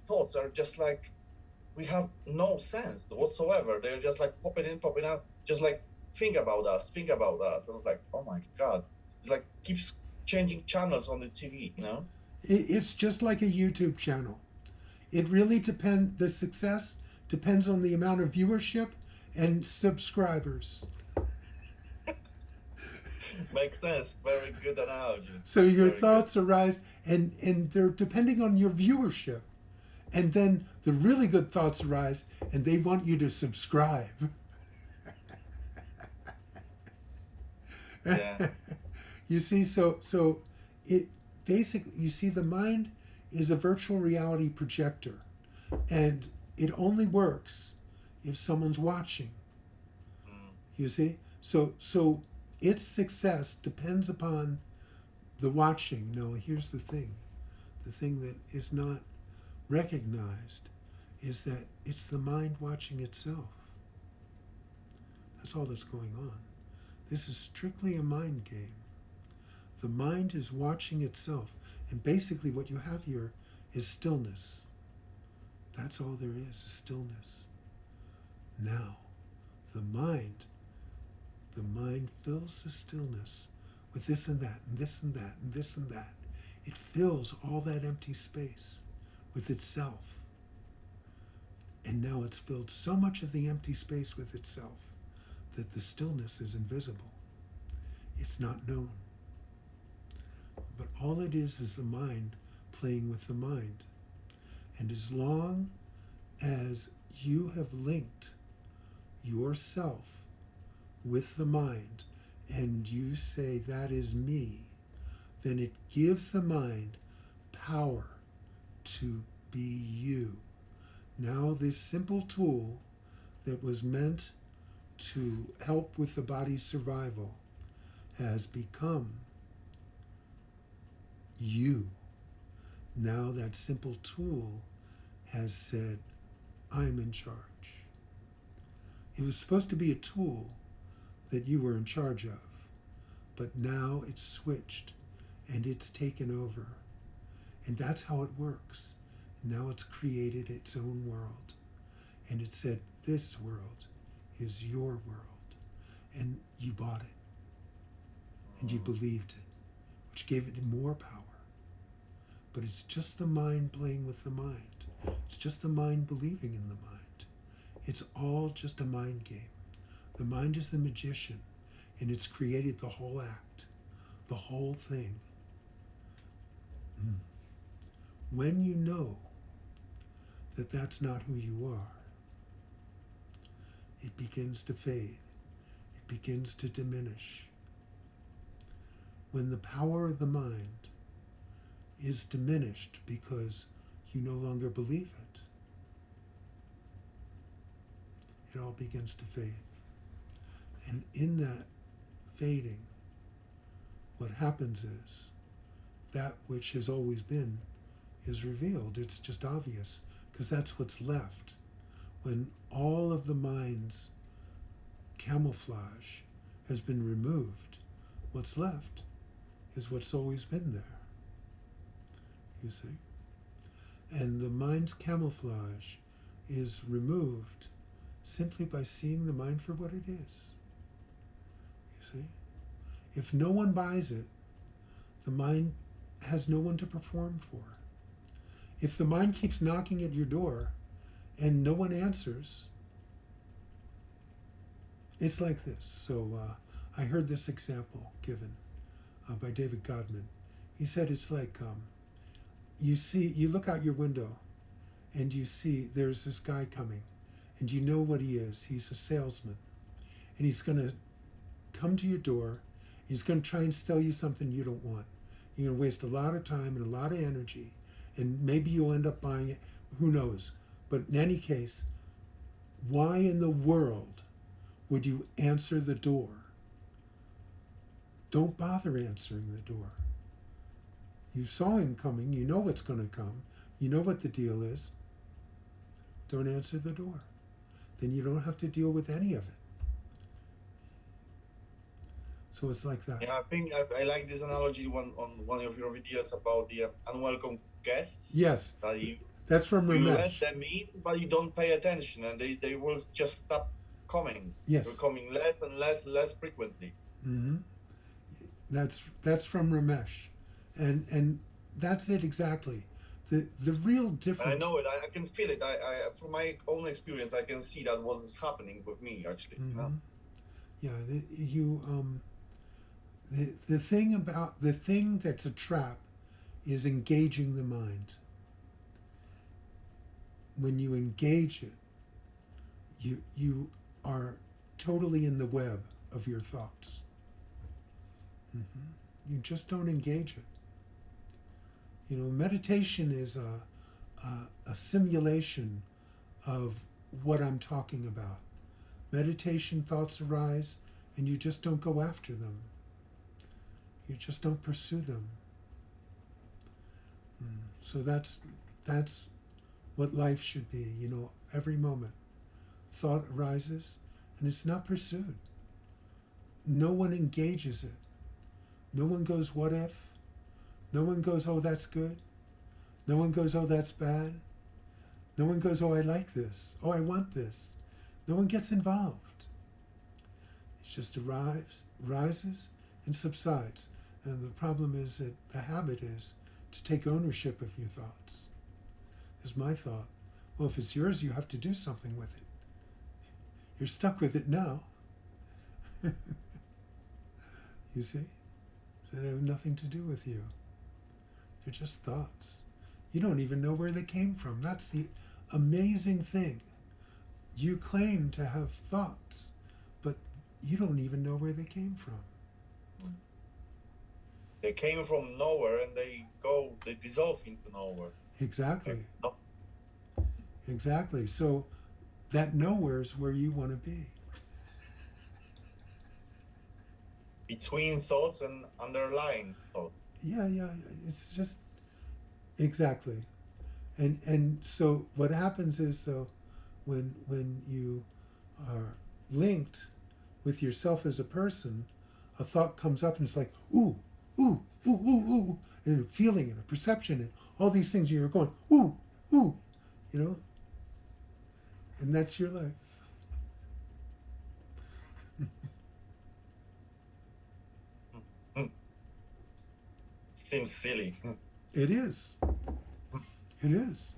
thoughts are just like, we have no sense whatsoever. They're just like popping in, popping out, just like, think about us, think about us. I was like, oh my God. It's like keeps changing channels on the TV, you know? It's just like a YouTube channel. It really depends. The success depends on the amount of viewership and subscribers. Makes sense. Very good analogy. So your Very good. thoughts arise, and they're depending on your viewership. And then the really good thoughts arise, and they want you to subscribe. Yeah. You see, so it basically, you see, the mind is a virtual reality projector, and it only works if someone's watching. Mm. You see, so its success depends upon the watching. Now, here's the thing that is not recognized is that it's the mind watching itself. That's all that's going on. This is strictly a mind game. The mind is watching itself. And basically what you have here is stillness. That's all there is stillness. Now, the mind fills the stillness with this and that, and this and that, and this and that. It fills all that empty space with itself. And now it's filled so much of the empty space with itself that the stillness is invisible. It's not known. But all it is the mind playing with the mind. And as long as you have linked yourself with the mind and you say, that is me, then it gives the mind power to be you. Now this simple tool that was meant to help with the body's survival has become you. Now that simple tool has said, I'm in charge. It was supposed to be a tool that you were in charge of, but now it's switched and it's taken over. And that's how it works. Now it's created its own world. And it said, this world is your world. And you bought it. And you believed it, which gave it more power. But it's just the mind playing with the mind. It's just the mind believing in the mind. It's all just a mind game. The mind is the magician, and it's created the whole act, the whole thing. When you know that that's not who you are, it begins to fade. It begins to diminish. When the power of the mind is diminished because you no longer believe it, it all begins to fade. And in that fading, what happens is that which has always been is revealed. It's just obvious because that's what's left. When all of the mind's camouflage has been removed, what's left is what's always been there. You see? And the mind's camouflage is removed simply by seeing the mind for what it is. You see? If no one buys it, the mind has no one to perform for. If the mind keeps knocking at your door and no one answers, it's like this. So I heard this example given by David Godman. He said it's like you look out your window and you see there's this guy coming and you know what he is. He's a salesman and he's going to come to your door. He's going to try and sell you something you don't want. You're going to waste a lot of time and a lot of energy, and maybe you'll end up buying it. Who knows? But in any case, why in the world would you answer the door? Don't bother answering the door. You saw him coming. You know what's going to come. You know what the deal is. Don't answer the door. Then you don't have to deal with any of it. So it's like that. Yeah, I think I like this analogy on one of your videos about the unwelcome guests. Yes. That you That's from You let Ramesh. them in, but you don't pay attention, and they will just stop coming. They're Yes. coming less and less frequently. Mm-hmm. That's from Ramesh, and that's it exactly. The real And I difference. know it. I can feel it. From my own experience, I can see that what is happening with me actually. You know? Mm-hmm. Yeah, the thing that's a trap is engaging the mind. When you engage it, you are totally in the web of your thoughts. Mm-hmm. You just don't engage it. You know, meditation is a simulation of what I'm talking about. Meditation thoughts arise, and you just don't go after them. You just don't pursue them. So that's what life should be. You know, every moment, thought arises, and it's not pursued. No one engages it. No one goes, "What if?" No one goes, "Oh, that's good." No one goes, "Oh, that's bad." No one goes, "Oh, I like this. Oh, I want this." No one gets involved. It just arrives, rises, and subsides. And the problem is that the habit is to take ownership of your thoughts. Is my thought. Well, if it's yours, you have to do something with it. You're stuck with it now. You see? So they have nothing to do with you. They're just thoughts. You don't even know where they came from. That's the amazing thing. You claim to have thoughts, but you don't even know where they came from. They came from nowhere and they dissolve into nowhere. Exactly. No. Exactly. So that nowhere is where you want to be. Between thoughts and underlying thoughts. Yeah. It's just exactly. And so what happens is, so when you are linked with yourself as a person, a thought comes up and it's like, ooh, ooh, ooh, ooh, ooh, and a feeling and a perception and all these things, and you're going, ooh, ooh, you know, and that's your life. Seems silly. It is. It is.